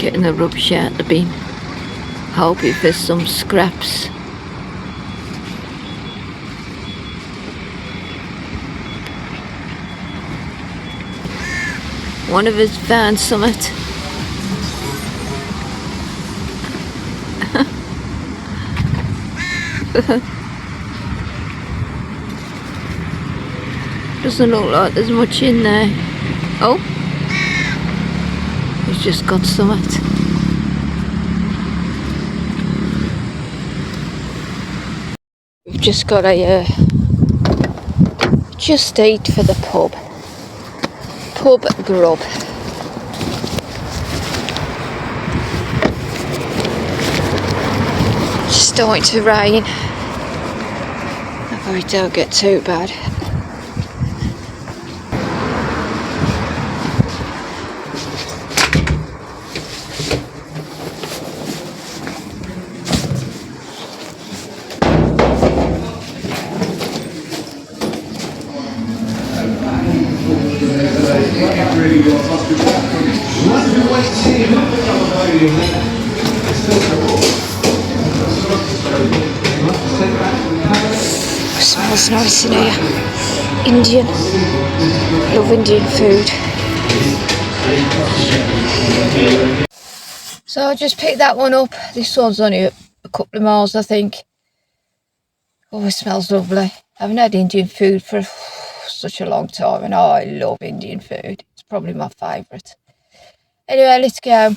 getting the rubbish out the bin, hoping for some scraps. One of us found something. Doesn't look like there's much in there. Oh, he's just got something. We've just got a just eat for the pub grub. It's starting to rain. Hopefully it don't get too bad. Smells nice in here. Indian. Love Indian food. So I just picked that one up. This one's only a couple of miles, I think. Oh, it smells lovely. I haven't had Indian food for such a long time, and I love Indian food. It's probably my favourite. Anyway, let's go.